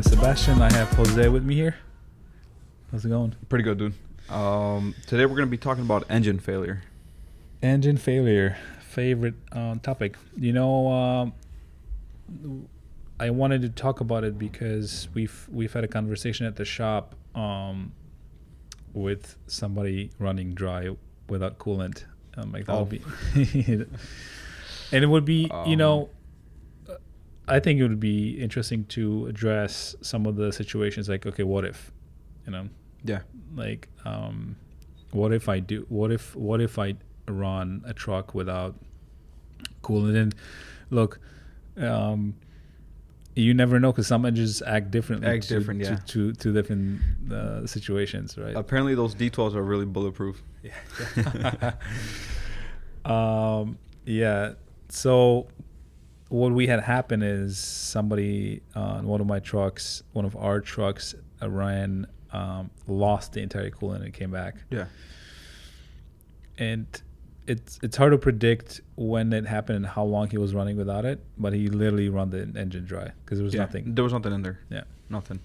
Sebastian. I have Jose with me here. How's it going? Pretty good, dude. Today we're going to be talking about engine failure. Engine failure, favorite topic. I wanted to talk about it because we've had a conversation at the shop with somebody running dry without coolant. Would be, and it would be, I think it would be interesting to address some of the situations like, okay, what if, Yeah. like, what if I run a truck without coolant? And look, you never know because some engines act differently. To different situations, right? Apparently, those D12s are really bulletproof. Yeah. Yeah. So what we had happen is somebody on one of our trucks ran, lost the entire coolant and came back. Yeah. And it's hard to predict when it happened and how long he was running without it, but he literally run the engine dry because there was nothing. There was nothing in there. Yeah. Nothing.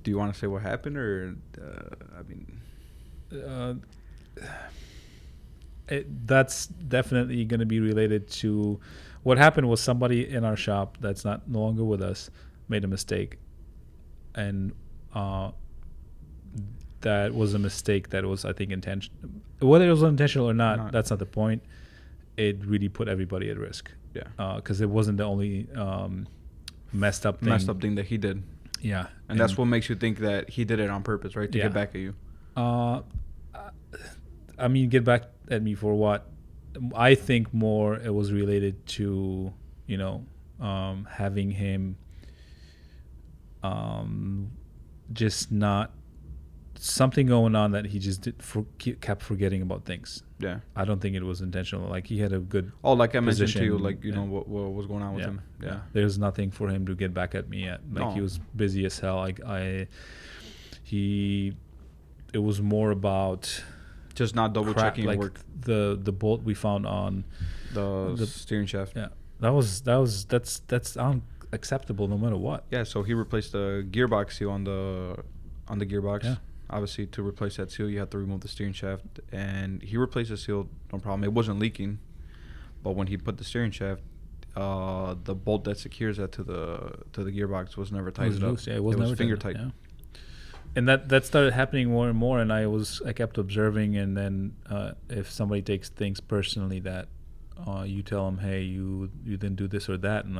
Do you want to say what happened or, that's definitely going to be related to what happened. Was somebody in our shop that's no longer with us made a mistake, and that was a mistake that was, I think, intentional. Whether it was intentional or not, that's not the point. It really put everybody at risk. Yeah. Because it wasn't the only messed up thing that he did. Yeah. And that's what makes you think that he did it on purpose, right? To get back at you. Get back at me for what? I think more it was related to, having him just not something going on that he just kept forgetting about things. Yeah. I don't think it was intentional. Like, he had a good like I mentioned to you, what was going on with him. Yeah. There's nothing for him to get back at me at. Like, he was busy as hell. Like, it was more about just not double checking like work. The bolt we found on the steering shaft. Yeah. That's unacceptable no matter what. Yeah, so he replaced the gearbox seal on the gearbox. Yeah. Obviously, to replace that seal, you have to remove the steering shaft, and he replaced the seal, no problem. It wasn't leaking, but when he put the steering shaft, the bolt that secures that to the gearbox was never tightened up. Yeah, it was finger tight. Yeah. And that started happening more and more, and I kept observing. And then if somebody takes things personally, that you tell them, hey, you didn't do this or that, and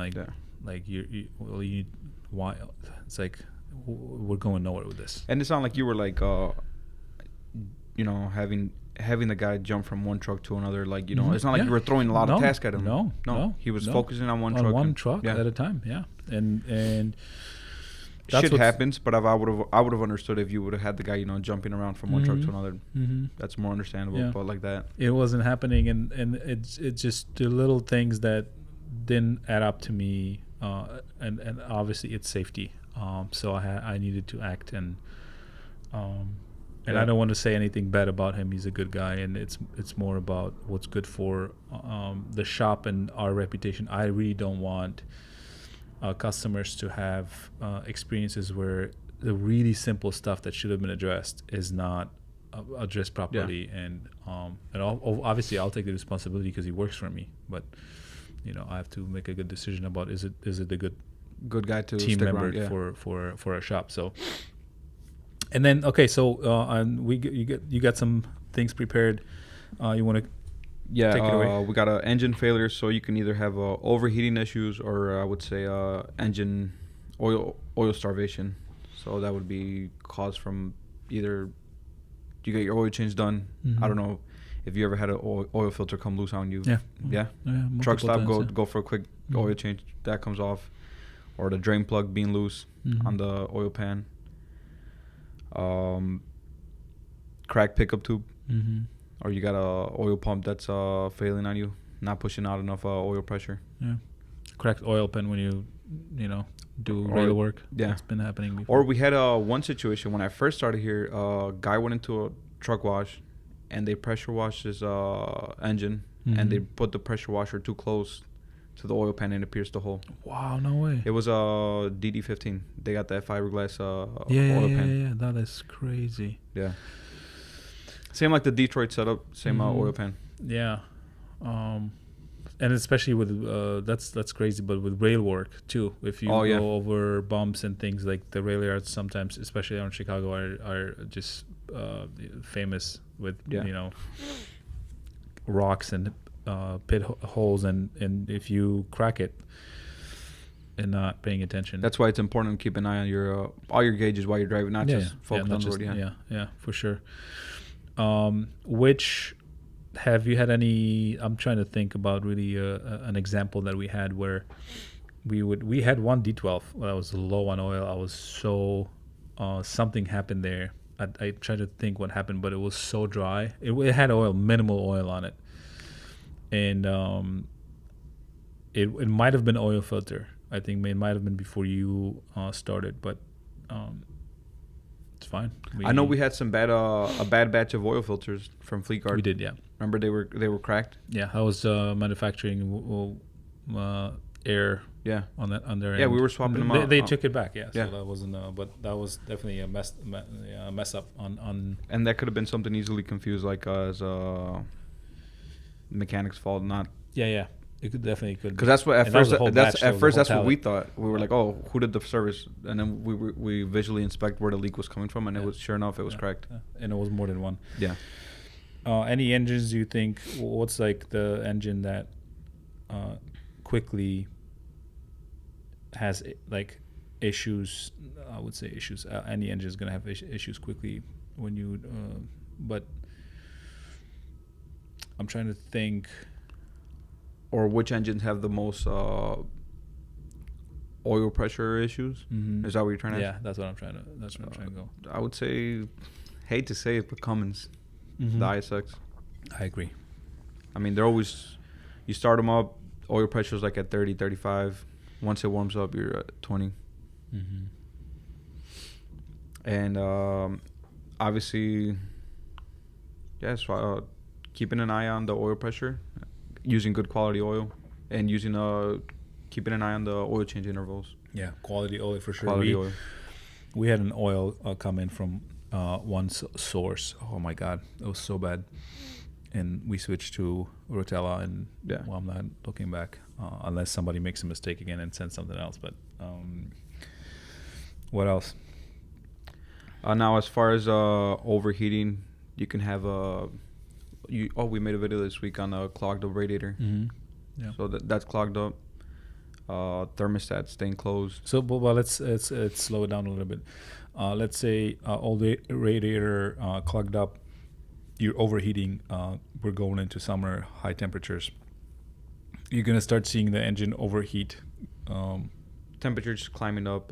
why? It's like, we're going nowhere with this. And it's not like you were like, having the guy jump from one truck to another. Like, it's not like you were throwing a lot of tasks at him. No. He was focusing on one truck. On one truck at a time. Yeah. And that's shit happens, but I would have understood if you would have had the guy, jumping around from one truck to another. Mm-hmm. That's more understandable. Yeah. But like that, it wasn't happening, and it's just the little things that didn't add up to me. And obviously it's safety. So I needed to act, and I don't want to say anything bad about him. He's a good guy, and it's more about what's good for the shop and our reputation. I really don't want customers to have experiences where the really simple stuff that should have been addressed is not addressed properly. Yeah. And obviously I'll take the responsibility because he works for me, but I have to make a good decision about is it the good guy to team member around, for our shop. So, and then so you got some things prepared. You want to take it away? We got an engine failure, so you can either have overheating issues or I would say engine oil starvation. So that would be caused from either you get your oil change done. Mm-hmm. I don't know if you ever had an oil filter come loose on you. Yeah. Truck stop, go for a quick oil change. That comes off. Or the drain plug being loose on the oil pan. Cracked pickup tube. Mm-hmm. Or you got a oil pump that's failing on you, not pushing out enough oil pressure. Yeah. Cracked oil pan when you do rail work. Yeah. That's been happening before. Or we had one situation when I first started here. A guy went into a truck wash, and they pressure washed his engine, and they put the pressure washer too close to the oil pan and it pierced the hole. Wow, no way. It was a DD15. They got that fiberglass oil pan. Yeah. That is crazy. Yeah. Same like the Detroit setup. Same oil pan. Yeah. And especially with that's crazy, but with rail work too. If you go over bumps and things, like the rail yards sometimes, especially around Chicago, are just famous with rocks and pit holes, and if you crack it and not paying attention, that's why it's important to keep an eye on your all your gauges while you're driving, not just focus on the road. Yeah, for sure. Which have you had any? I'm trying to think about really an example that we had where we had one D12 when I was low on oil. I was so something happened there. I tried to think what happened, but it was so dry. It had minimal oil on it, and it might have been oil filter. I think it might have been before you started, but it's fine. I know we had some a bad batch of oil filters from Fleet Guard. We did, yeah. Remember they were cracked. Yeah, I was manufacturing air. Yeah, on their end. Yeah, we were swapping them out. They took it back. Yeah, so that wasn't. But that was definitely a mess up on. And that could have been something easily confused, like as a mechanic's fault, not. Yeah. It definitely could. Because that's what at first that's what we thought. We were like, oh, who did the service? And then we visually inspect where the leak was coming from, and it was sure enough it was cracked. And it was more than one. Yeah. Any engines do you think? What's like the engine that quickly has like issues? I would say issues. Any engine is gonna have issues quickly when you. But I'm trying to think. Or which engines have the most oil pressure issues? Mm-hmm. Is that what you're trying to? Yeah, that's what I'm trying to go. I would say, hate to say it, but Cummins, the ISX. I agree. I mean, they're always, you start them up, oil pressure is like at 30, 35. Once it warms up, you're at 20. Mm-hmm. And obviously, so keeping an eye on the oil pressure. Using good quality oil, and keeping an eye on the oil change intervals. Yeah, quality oil for sure. Oil. We had an oil come in from one source. Oh my God, it was so bad. And we switched to Rotella, and well, I'm not looking back unless somebody makes a mistake again and sends something else. But what else? Now, as far as overheating, you can have we made a video this week on a clogged up radiator. Mm-hmm. Yeah. So that's clogged up. Thermostat staying closed. So, well, let's slow it down a little bit. Let's say old radiator clogged up. You're overheating. We're going into summer, high temperatures. You're gonna start seeing the engine overheat. Temperatures climbing up,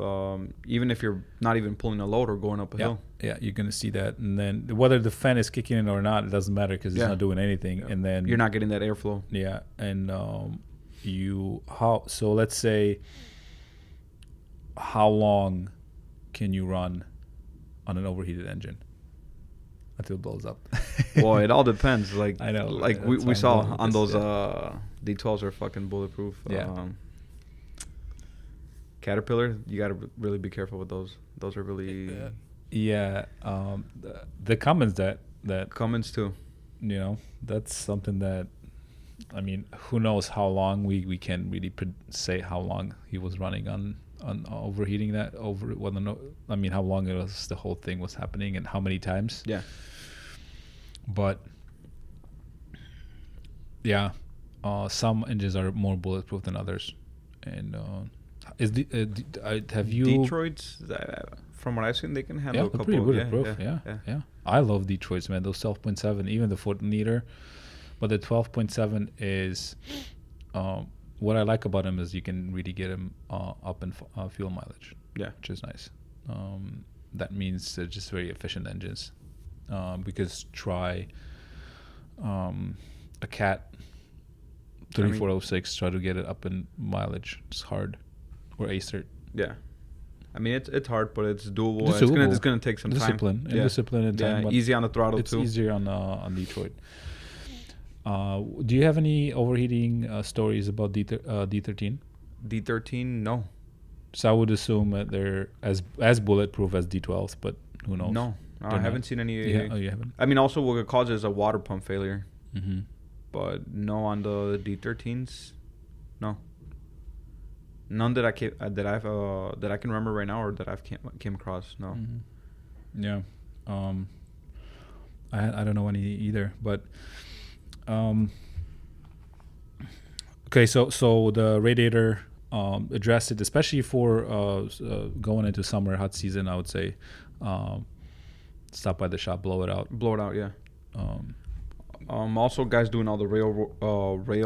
even if you're not even pulling a load or going up a hill. Yeah, you're going to see that. And then whether the fan is kicking in or not, it doesn't matter because it's not doing anything. And then you're not getting that airflow. Yeah. And so let's say, how long can you run on an overheated engine until it blows up? Well, it all depends. Like, I know. Like we saw on those D12s are fucking bulletproof. Yeah. Caterpillar, you got to really be careful with those. Those are really... the Cummins that... Cummins too. That's something that... I mean, who knows how long we can really say how long he was running on overheating that over... I mean, how long the whole thing was happening and how many times. Yeah. But... Yeah. Some engines are more bulletproof than others. And... have you Detroit's? From what I've seen, they can handle a couple. Pretty bulletproof. Yeah. I love Detroit's, man. Those 12.7, even the 14-liter, but the 12.7 is what I like about them is you can really get them up in fuel mileage. Yeah, which is nice. That means they're just very efficient engines. Because try a Cat 3406, try to get it up in mileage. It's hard. Or Acert. Yeah, I mean it's hard, but it's doable. It's gonna take some discipline time. Discipline and time. Yeah, easy on the throttle it's too. It's easier on Detroit. Do you have any overheating stories about D13? D13, no. So I would assume that they're as bulletproof as D12s, but who knows? No, I haven't seen any. Yeah, oh, you haven't. I mean, also what causes a water pump failure, Mm-hmm. but no on the D13s. No. None that I can remember right now, or that I've came across. No. Mm-hmm. Yeah. I don't know any either, but okay. So the radiator addressed it, especially for going into summer hot season. I would say stop by the shop, blow it out. Blow it out, yeah. Also, guys doing all the rail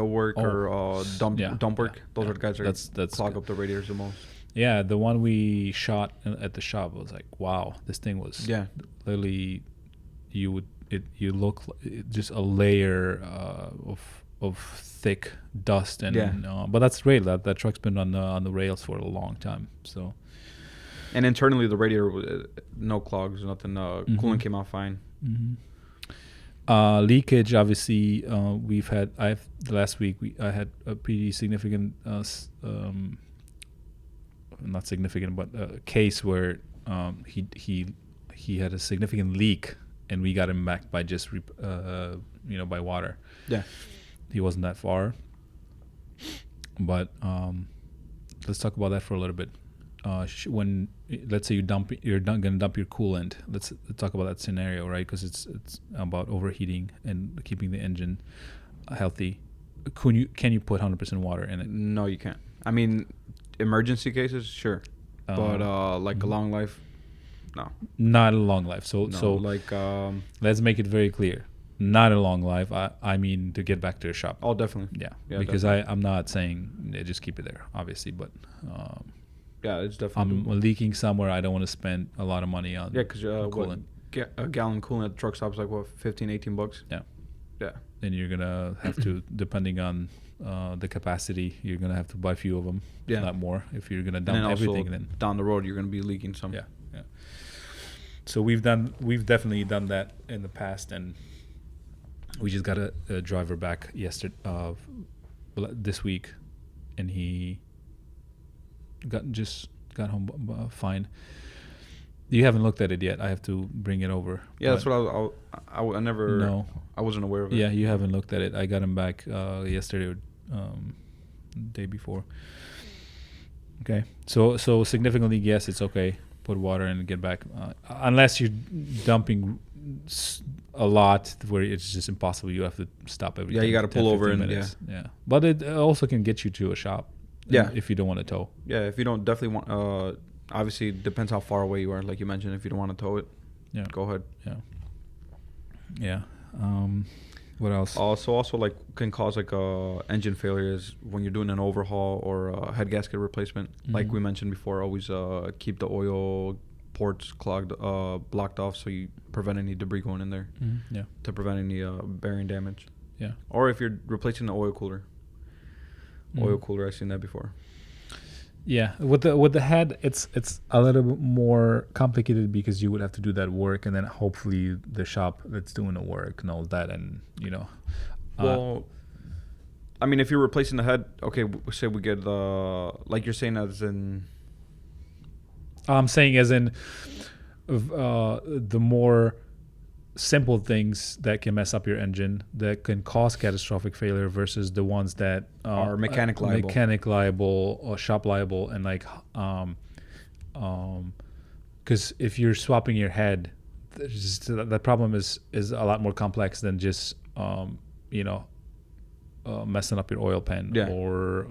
work or dump work. Those are the guys that clog up the radiators the most. Yeah, the one we shot at the shop was like, wow, this thing was literally, you look just a layer of thick dust and but that's rail. That truck's been on the rails for a long time. So, and internally the radiator, no clogs, nothing. Coolant came out fine. Mm-hmm. Leakage, obviously, last week I had a pretty significant, not significant, but a case where he had a significant leak, and we got him back by just by water. Yeah, he wasn't that far, but let's talk about that for a little bit. When let's say you're gonna dump your coolant, let's talk about that scenario, right? Because it's about overheating and keeping the engine healthy. Can you put 100% water in it? No, you can't. I mean, emergency cases, sure, but like a long life, no. Not a long life. So like let's make it very clear. Not a long life. I mean to get back to the shop. Oh, definitely. Yeah, because definitely. I'm not saying just keep it there, obviously, but. Yeah, it's definitely. I'm leaking somewhere. I don't want to spend a lot of money on. Yeah, because coolant. A gallon coolant at the truck stop's like what, $15-$18. Yeah. Yeah. Then you're gonna have to, depending on the capacity, you're gonna have to buy a few of them. Yeah. Not more. If you're gonna dump everything, then down the road you're gonna be leaking some. Yeah. So we've definitely done that in the past, and we just got a driver back this week, and he got home fine. You haven't looked at it yet. I have to bring it over. Yeah, that's what I never. No, I wasn't aware of it. Yeah, you haven't looked at it. I got him back yesterday or day before. Okay, so significantly, yes, it's okay. Put water in and get back, unless you're dumping a lot where it's just impossible. You have to stop everything. Yeah, you got to pull over and yeah. But it also can get you to a shop. Yeah, if you don't want to tow. Yeah, if you don't definitely want. Obviously, it depends how far away you are. Like you mentioned, if you don't want to tow it, go ahead. Yeah. What else? Also like can cause like engine failures when you're doing an overhaul or a head gasket replacement. Mm-hmm. Like we mentioned before, always keep the oil ports blocked off so you prevent any debris going in there. Mm-hmm. Yeah. To prevent any bearing damage. Yeah. Or if you're replacing the oil cooler. Oil cooler, I've seen that before. Yeah, with the head, it's a little bit more complicated because you would have to do that work, and then hopefully the shop that's doing the work knows that, and Well, I mean, if you're replacing the head, okay, say we get like you're saying as in. I'm saying as in, the more simple things that can mess up your engine that can cause catastrophic failure versus the ones that are mechanic liable or shop liable, and like because if you're swapping your head, that problem is a lot more complex than just messing up your oil pan or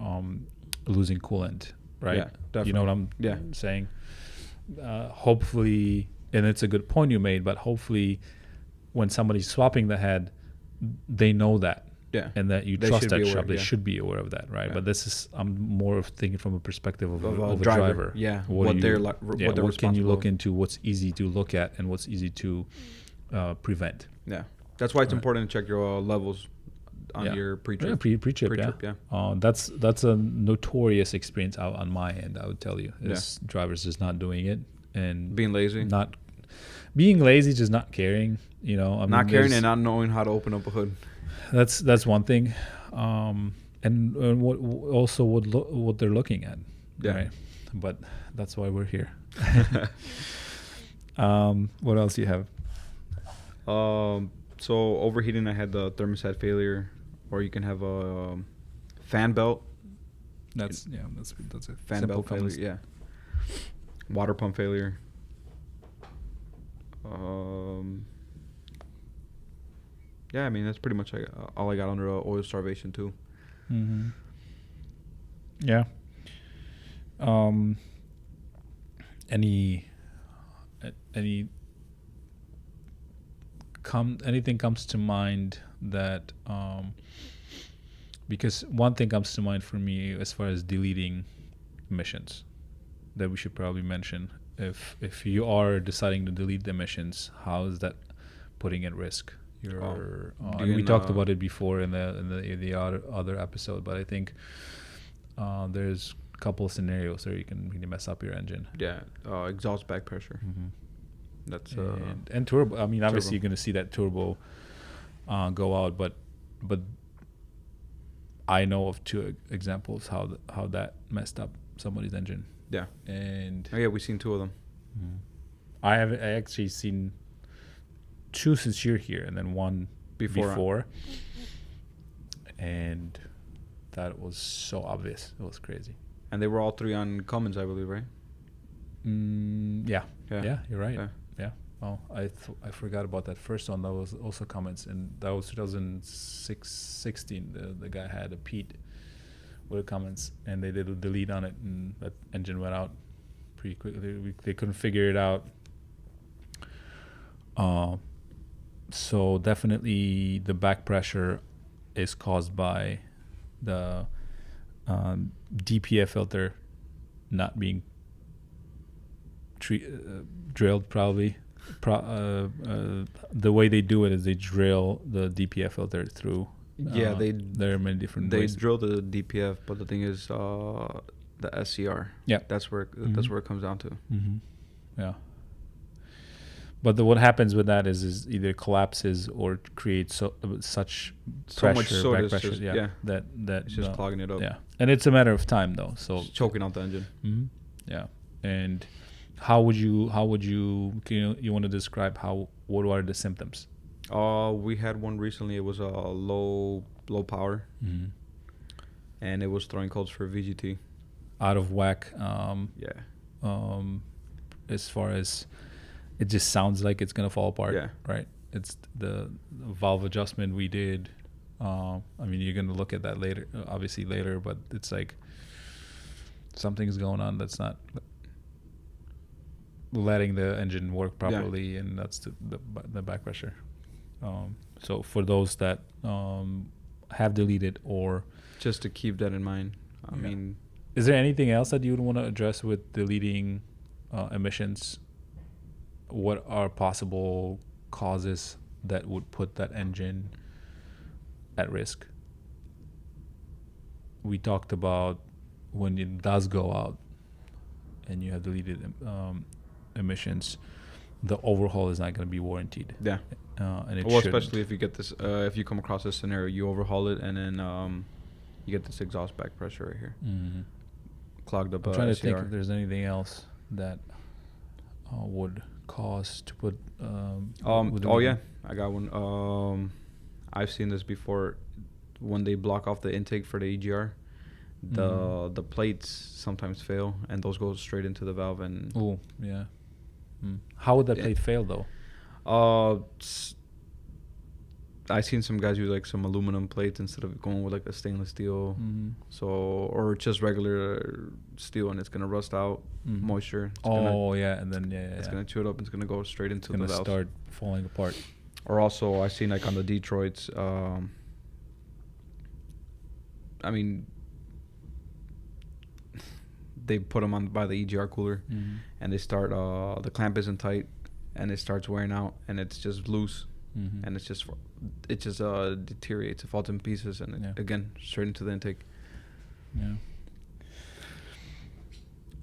losing coolant, right? Yeah, definitely. You know what I'm saying? Hopefully, and it's a good point you made, but hopefully when somebody's swapping the head, they know that. Yeah. And that you trust that shop. They should be aware of that, right? Yeah. But this is, I'm more of thinking from a perspective of a driver. Yeah. What can you look into, what's easy to look at, and what's easy to prevent. Yeah. That's why it's important to check your levels on your pre-trip. Yeah, pre-trip, yeah. That's a notorious experience out on my end, I would tell you. Is drivers just not doing it. And being lazy. Being lazy, just not caring, not caring and not knowing how to open up a hood. That's one thing, and what they're looking at, Yeah. right? But that's why we're here. What else do you have? So overheating, I had the thermostat failure, or you can have a fan belt. That's a Fan simple belt failure. comments. Yeah. Water pump failure. Yeah, I mean that's pretty much all I got under oil starvation too. Mm-hmm. Yeah. Any anything comes to mind that because one thing comes to mind for me as far as deleting emissions that we should probably mention. If you are deciding to delete the emissions, how is that putting at risk your and we talked about it before in the other episode, but I think there's a couple of scenarios where you can really mess up your engine. Yeah, exhaust back pressure. Mm-hmm. That's and turbo. I mean, obviously turbo. you're going to see that turbo go out, but I know of two examples how that messed up somebody's engine. Yeah. And oh yeah, we've seen two of them. Mm-hmm. I actually seen two since you're here, and then one before. And that was so obvious. It was crazy. And they were all three on Cummins, I believe, right? Yeah, you're right. Yeah. Well, I forgot about that first one. That was also Cummins, and that was 2016. The guy had a Pete with a Cummins, and they did a delete on it, and that engine went out pretty quickly. They couldn't figure it out. So definitely the back pressure is caused by the DPF filter not being drilled probably. The way they do it is they drill the DPF filter through. Yeah, there are many different ways. They drill the DPF, but the thing is, the SCR. Yeah, that's where it comes down to. Mm-hmm. Yeah. But what happens with that is either collapses or creates such pressure, much so back pressure, just, that it's just clogging it up. Yeah, and it's a matter of time though. So it's choking out the engine. Mm-hmm. Yeah, and how would you you want to describe what are the symptoms? We had one recently. It was a low power, mm-hmm. and it was throwing codes for VGT. Out of whack. As far as it just sounds like it's gonna fall apart. Yeah. Right. It's the valve adjustment we did. I mean, you're gonna look at that later, obviously later, but it's like something's going on that's not letting the engine work properly, and that's the back pressure. So for those that have deleted or just to keep that in mind. I mean, is there anything else that you would want to address with deleting emissions? What are possible causes that would put that engine at risk? We talked about when it does go out and you have deleted emissions, the overhaul is not going to be warranted. Yeah. And it especially if you get this, if you come across this scenario, you overhaul it and then you get this exhaust back pressure right here. Mm-hmm. Clogged up. I'm trying to think if there's anything else that would cause to put. Yeah, I got one. I've seen this before. When they block off the intake for the EGR, the plates sometimes fail, and those go straight into the valve. And oh yeah, how would that plate fail though? I've seen some guys use like some aluminum plates instead of going with like a stainless steel. So or just regular steel, and it's gonna rust out. Moisture. And then it's gonna chew it up. And it's gonna go straight into the valve. It's gonna start falling apart. Or also, I've seen like on the Detroits. I mean, they put them on by the EGR cooler, and they start. The clamp isn't tight, and it starts wearing out, and it's just loose. And it just deteriorates. It falls in pieces, and again straight into the intake. Yeah.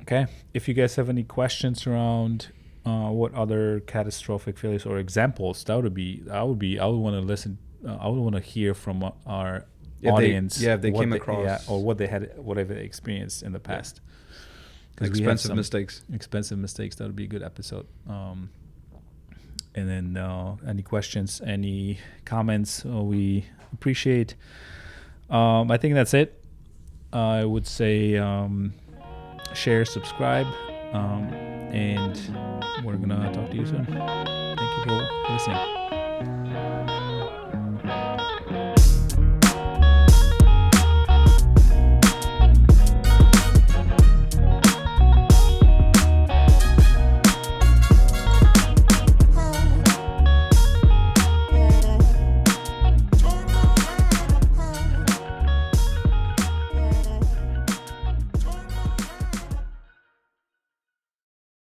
Okay. If you guys have any questions around what other catastrophic failures or examples, I would want to listen I would want to hear from our If audience. if they came across or whatever they experienced in the past. expensive mistakes. Expensive mistakes. That would be a good episode. And then any questions, any comments, we appreciate. I think that's it. I would say share, subscribe, and we're gonna talk to you soon. Thank you for listening.